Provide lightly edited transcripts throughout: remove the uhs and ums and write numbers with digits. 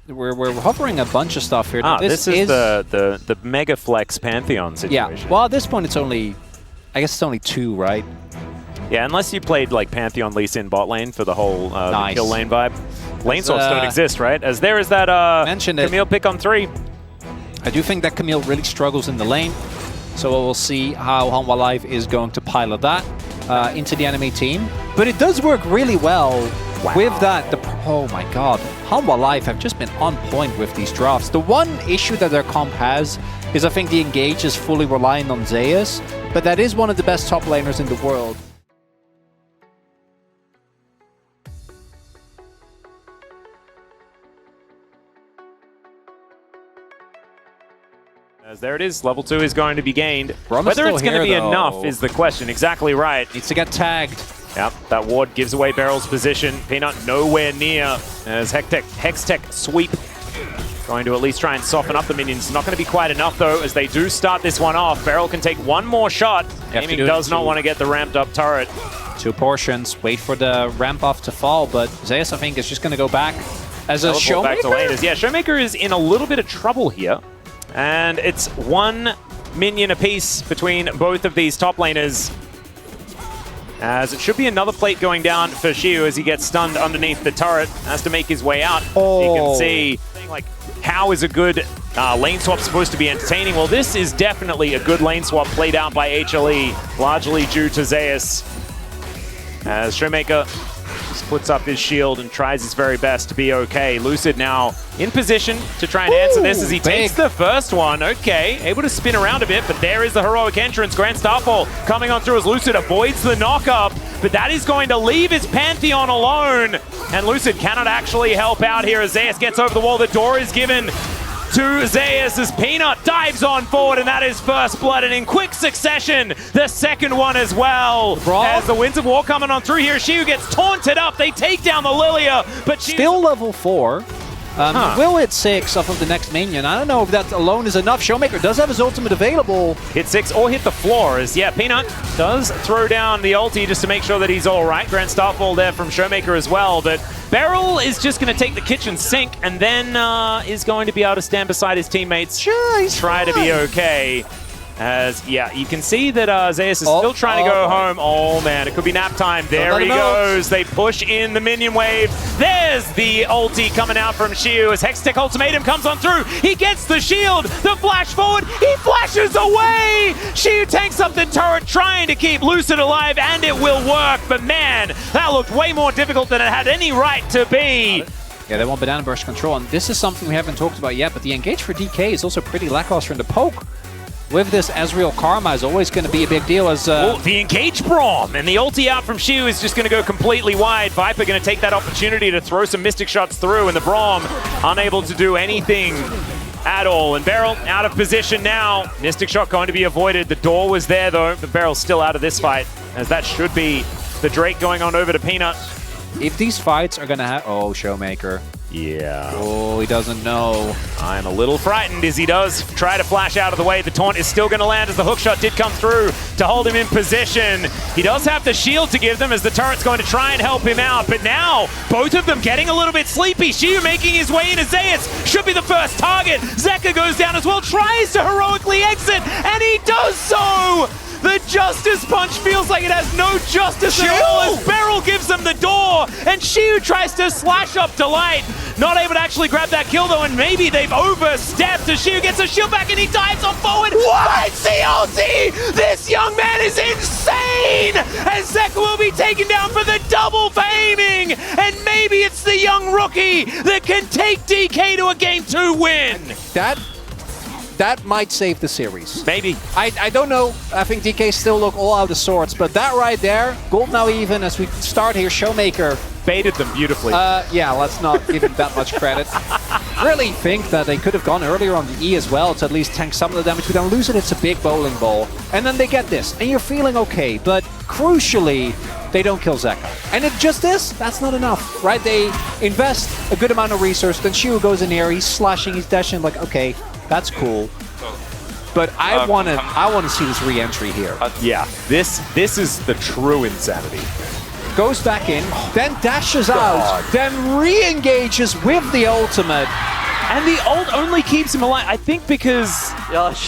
we're hovering a bunch of stuff here. Now, this is the Mega Flex Pantheon situation. Yeah, well, at this point, it's only, I guess it's only 2, right? Yeah, unless you played like Pantheon Lee Sin bot lane for the whole Nice. kill lane vibe. Lane swaps don't exist, right? As there is that Camille pick on 3. I do think that Camille really struggles in the lane, so we'll see how Hanwha Live is going to pilot that into the enemy team. But it does work really well with that. Oh my god, Hanwha Live have just been on point with these drafts. The one issue that their comp has is I think the engage is fully relying on Zeus, but that is one of the best top laners in the world. As there it is, level 2 is going to be gained. Braum Whether it's going to be though. enough is the question. Exactly right. Needs to get tagged. Yep, that ward gives away Beryl's position. Peanut nowhere near as Hextech sweep. Going to at least try and soften up the minions. Not going to be quite enough though, as they do start this one off. Beryl can take one more shot. Aiming does not want to get the ramped up turret. 2 portions, wait for the ramp off to fall, but Zeus I think is just going to go back as a Showmaker. Back to lane. Yeah, Showmaker is in a little bit of trouble here. And it's 1 minion apiece between both of these top laners. As it should be another plate going down for Siwoo as he gets stunned underneath the turret. Has to make his way out. You can see, like, how is a good lane swap supposed to be entertaining? Well, this is definitely a good lane swap played out by HLE, largely due to Zeus. As Showmaker puts up his shield and tries his very best to be okay. Lucid now in position to try and answer this as he takes the first one. Okay, able to spin around a bit, but there is the heroic entrance. Grand Starfall coming on through as Lucid avoids the knock-up, but that is going to leave his Pantheon alone. And Lucid cannot actually help out here as Zeus gets over the wall. The door is given to Zeus as Peanut dives on forward, and that is first blood, and in quick succession, the second one as well. As the Winds of War coming on through here, Siwoo gets taunted up, they take down the Lilia, but still level 4. Will hit 6 off of the next minion. I don't know if that alone is enough. Showmaker does have his ultimate available. Hit 6 or hit the floor as, yeah, Peanut does throw down the ulti just to make sure that he's all right. Grand Starfall there from Showmaker as well, but Beryl is just going to take the kitchen sink and then is going to be able to stand beside his teammates. Try to be okay. As, yeah, you can see that Zeus is still trying to go home. Oh, man, it could be nap time. There he goes. They push in the minion wave. There's the ulti coming out from Siwoo as Hextech Ultimatum comes on through. He gets the shield, the flash forward. He flashes away. Siwoo tanks up the turret, trying to keep Lucid alive, and it will work. But, man, that looked way more difficult than it had any right to be. Yeah, they want Banana Burst control, and this is something we haven't talked about yet, but the engage for DK is also pretty lackluster in the poke. With this, Ezreal Karma is always going to be a big deal as... the engage Braum, and the ulti out from Siwoo is just going to go completely wide. Viper going to take that opportunity to throw some Mystic Shots through, and the Braum unable to do anything at all. And Beryl out of position now. Mystic Shot going to be avoided. The door was there, though, but Beryl's still out of this fight, as that should be the Drake going on over to Peanut. If these fights are going to have... Oh, Showmaker. Yeah. Oh, he doesn't know. I'm a little frightened as he does try to flash out of the way. The taunt is still going to land as the hook shot did come through to hold him in position. He does have the shield to give them as the turret's going to try and help him out. But now, both of them getting a little bit sleepy. Siwoo making his way into Zeus. Should be the first target. Zeka goes down as well, tries to heroically exit, and he does so! The Justice Punch feels like it has no justice at all as Beryl gives them the door, and Siwoo tries to slash up Delight. Not able to actually grab that kill though, and maybe they've overstepped as Siwoo gets a shield back and he dives on forward. What? CLC! This young man is insane! And Zeka will be taken down for the double for aiming, and maybe it's the young rookie that can take DK to a Game 2 win. That might save the series. Maybe. I don't know. I think DK still look all out of sorts, but that right there, gold now even as we start here. Showmaker baited them beautifully. Yeah, let's not give him that much credit. Really think that they could have gone earlier on the E as well to at least tank some of the damage. But then lose it, it's a big bowling ball. And then they get this, and you're feeling okay. But crucially, they don't kill Zeka. And if just this, that's not enough, right? They invest a good amount of resource, then Siwoo goes in here, he's slashing, he's dashing, like, okay, that's cool. But I want to see this re-entry here. Yeah, this is the true insanity. Goes back in, then dashes out, then re-engages with the ultimate. And the ult only keeps him alive, I think because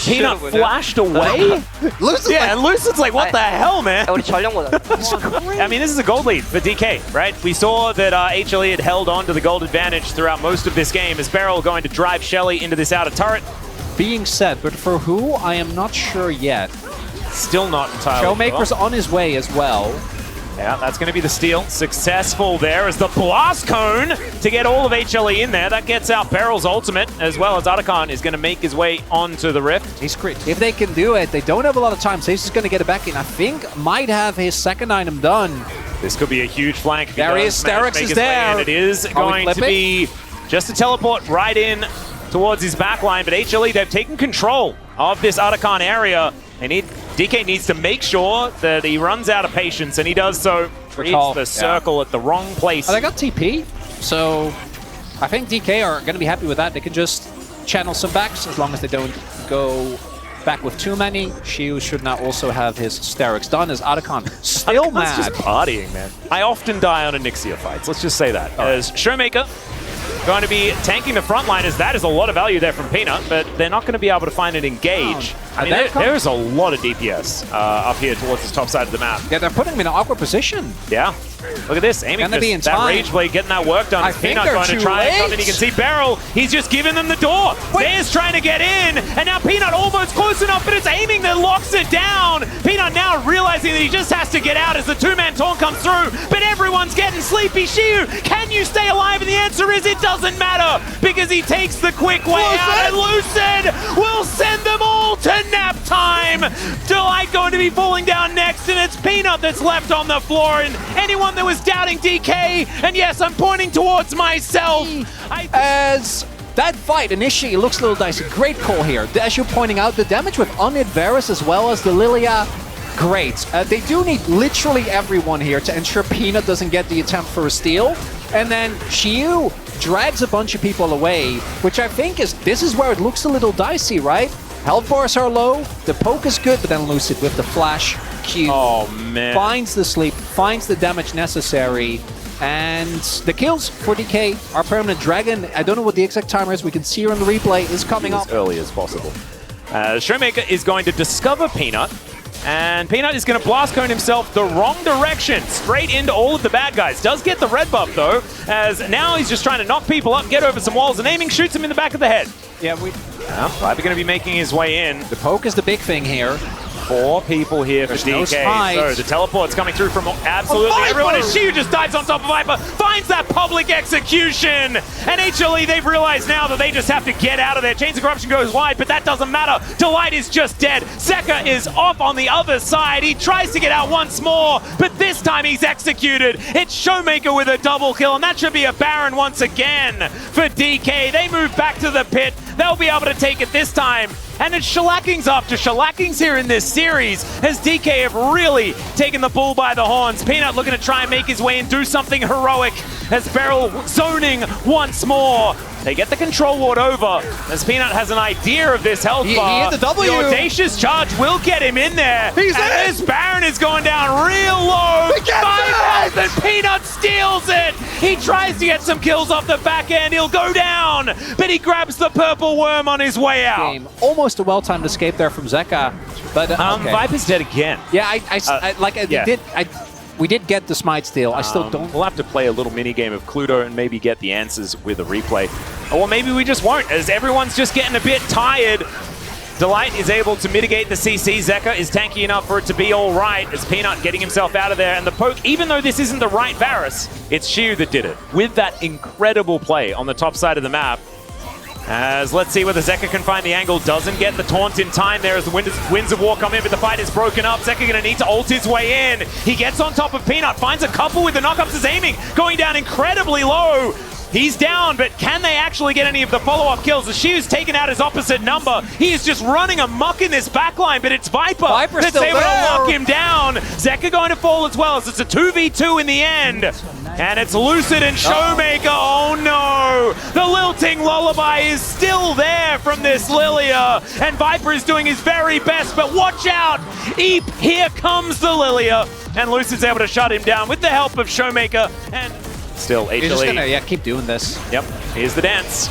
Peanut flashed away? Lucid's yeah, and Lucid's like, what the hell, man? 우리 전령보다. I mean, this is a gold lead for DK, right? We saw that HLE had held on to the gold advantage throughout most of this game as Beryl going to drive Shelly into this outer turret. Being said, but for who, I am not sure yet. Still not entirely Showmaker's sure. on his way as well. Yeah, that's going to be the steal. Successful there as the blast cone to get all of HLE in there. That gets out Beryl's ultimate, as well as Atakan is going to make his way onto the rift. He's crit. If they can do it, they don't have a lot of time. So he's just going to get it back in. I think might have his second item done. This could be a huge flank. There he is. Sterix is there. And it is going to be just a teleport right in towards his backline. But HLE, they've taken control of this Atakan area. DK needs to make sure that he runs out of patience, and he does so. It's the circle at the wrong place. Oh, they got TP, so I think DK are going to be happy with that. They can just channel some backs as long as they don't go back with too many. Siwoo should now also have his Sterix done as Atakan still mad. Just partying, man. I often die on Onyxia fights. Let's just say that. As Showmaker going to be tanking the front line, as that is a lot of value there from Peanut, but they're not going to be able to find an engage. I mean, there's a lot of DPS up here towards this top side of the map. Yeah, they're putting him in an awkward position. Yeah. Look at this, aiming just that rage blade, getting that work done. Peanut going to try and come in. You can see Beryl, he's just giving them the door. Bear's trying to get in, and now Peanut almost close enough, but it's aiming that locks it down. Peanut now realizing that he just has to get out as the two-man taunt comes through, but everyone's getting sleepy. Siwoo, can you stay alive? And the answer is it doesn't matter, because he takes the quick way out, and Lucid will send them all to nap time. Delight going to be falling down next, and it's Peanut that's left on the floor, and anyone that was doubting DK, and yes, I'm pointing towards myself. As that fight initially looks a little dicey. Great call here. As you're pointing out, the damage with Unid Varus as well as the Lilia, great. They do need literally everyone here to ensure Peanut doesn't get the attempt for a steal. And then Siwoo drags a bunch of people away, which I think this is where it looks a little dicey, right? Health bars are low, the poke is good, but then Lucid with the flash Q finds the sleep, finds the damage necessary, and the kills for DK are permanent. Dragon, I don't know what the exact timer is, we can see her on the replay, is coming up as early as possible. Showmaker is going to discover Peanut, and Peanut is going to blast cone himself the wrong direction, straight into all of the bad guys. Does get the red buff though, as now he's just trying to knock people up, get over some walls, and aiming shoots him in the back of the head. Yeah, Viper going to be making his way in. The poke is the big thing here. 4 people here for DK. So the teleport's coming through from absolutely everyone. And Siwoo just dives on top of Viper, finds that public execution. And HLE, they've realized now that they just have to get out of there. Chains of Corruption goes wide, but that doesn't matter. Delight is just dead. Zeka is off on the other side. He tries to get out once more, but this time he's executed. It's Showmaker with a double kill, and that should be a Baron once again for DK. They move back to the pit. They'll be able to take it this time. And it's shellackings after shellackings here in this series, as DK have really taken the bull by the horns. Peanut looking to try and make his way and do something heroic, as Beryl zoning once more. They get the control ward over, as Peanut has an idea of this health bar. He hit the W. The audacious charge will get him in there. He's in. This Baron is going down real low. 5,000, Peanut steals it. He tries to get some kills off the back end. He'll go down, but he grabs the purple worm on his way out. Almost a well-timed escape there from Zeka, but Viper's dead again. Yeah, we did get the smite steal. I still don't. We'll have to play a little mini game of Cluedo and maybe get the answers with a replay. Or maybe we just won't, as everyone's just getting a bit tired. Delight is able to mitigate the CC. Zeka is tanky enough for it to be all right, as Peanut getting himself out of there. And the poke, even though this isn't the right Varus, it's Siwoo that did it with that incredible play on the top side of the map. As let's see whether Zeka can find the angle. Doesn't get the taunt in time there as the Winds of War come in, but the fight is broken up. Zeka going to need to ult his way in. He gets on top of Peanut, finds a couple with the knockups, is aiming, going down incredibly low. He's down, but can they actually get any of the follow-up kills? As Siwoo's taken out his opposite number. He is just running amok in this backline, but it's Viper's that's able to lock him down. Zeka going to fall as well, as it's a 2v2 in the end. And it's Lucid and Showmaker. Oh no! The lilting lullaby is still there from this Lilia. And Viper is doing his very best, but watch out! Eep, here comes the Lilia. And Lucid's able to shut him down with the help of Showmaker. And still, HLE. You're just gonna keep doing this. Yep, here's the dance.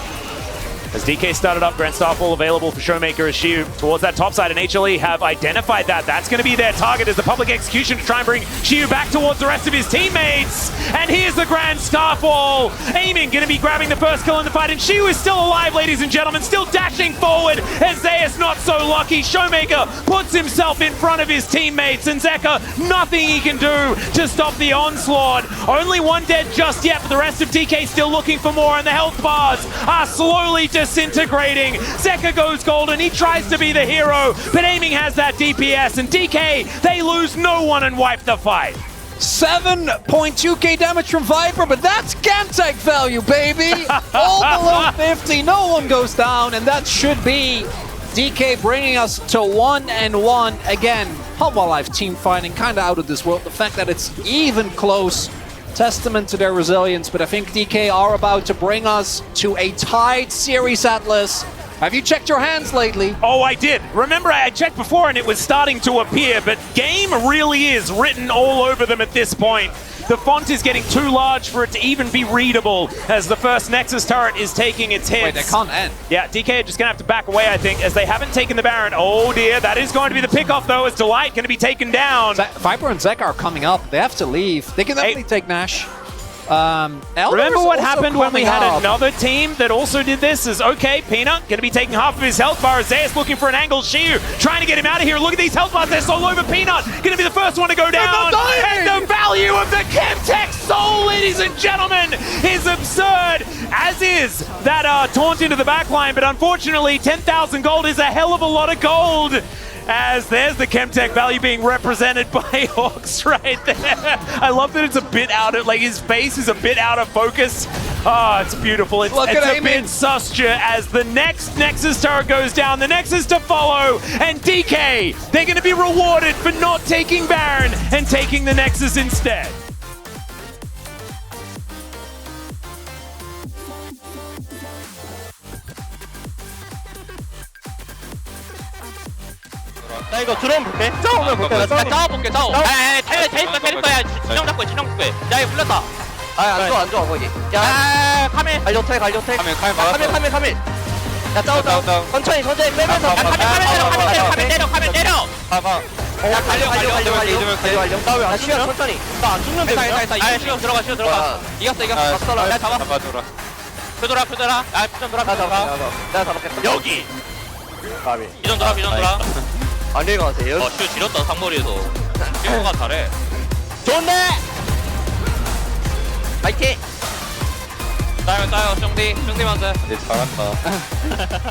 As DK started up, Grand Starfall available for Showmaker as Siwoo towards that top side, and HLE have identified that. That's going to be their target as the public execution to try and bring Siwoo back towards the rest of his teammates. And here's the Grand Starfall. Aiming going to be grabbing the first kill in the fight, and Siwoo is still alive, ladies and gentlemen, still dashing forward. As Zeus not so lucky. Showmaker puts himself in front of his teammates, and Zeka, nothing he can do to stop the onslaught. Only one dead just yet, but the rest of DK still looking for more, and the health bars are slowly disintegrating. Zeka goes golden, he tries to be the hero, but Aiming has that DPS, and DK, they lose no one and wipe the fight. 7.2k damage from Viper, but that's Gamtech value, baby! All below 50, no one goes down, and that should be DK bringing us to 1-1 again. Half-Life team fighting kind of out of this world. The fact that it's even close, testament to their resilience, but I think DK are about to bring us to a tied series, Atlas. Have you checked your hands lately? Oh, I did. Remember, I checked before and it was starting to appear, but game really is written all over them at this point. The font is getting too large for it to even be readable as the first Nexus turret is taking its hits. Wait, they can't end. Yeah, DK are just going to have to back away, I think, as they haven't taken the Baron. Oh dear, that is going to be the pickoff though, as Delight going to be taken down. Viper and Zeka are coming up. They have to leave. They can definitely take Nash. Remember what happened when we had another team that also did this? Is okay, Peanut going to be taking half of his health bar. Zeus looking for an angle. Siwoo trying to get him out of here. Look at these health bars. They're so over. Peanut going to be the first one to go down. And the value of the Chemtech Soul, ladies and gentlemen, is absurd. As is that taunt into the backline. But unfortunately, 10,000 gold is a hell of a lot of gold. As there's the Chemtech value being represented by Hawks right there. I love that it's a bit out of, like his face is a bit out of focus. Oh, it's beautiful. It's a bit Susture as the next Nexus turret goes down. The Nexus to follow, and DK, they're going to be rewarded for not taking Baron and taking the Nexus instead. 나 이거 드론 볼게. 싸우면 볼게. 나 싸워볼게. 싸워. 테일 거야. 진영 잡고 야 이거 풀렸다. 안 좋아 거기. 야 카멜. 갈려테. 카멜. 야 싸워. 천천히 빼면서. 카멜 때려. 야 갈려. 싸워. 야 시간 천천히. 나 안 죽는데. 아 시간 들어가. 이겼어. 나 잡아. 표돌아. 아 표전 돌아. 내가 잡을게. 여기. 비전 돌아. 안녕히 가세요. 슈 지렸다 상머리에서. 슈가 잘해. 좋은데. 파이팅. 따요 형디 만세. 잘한다.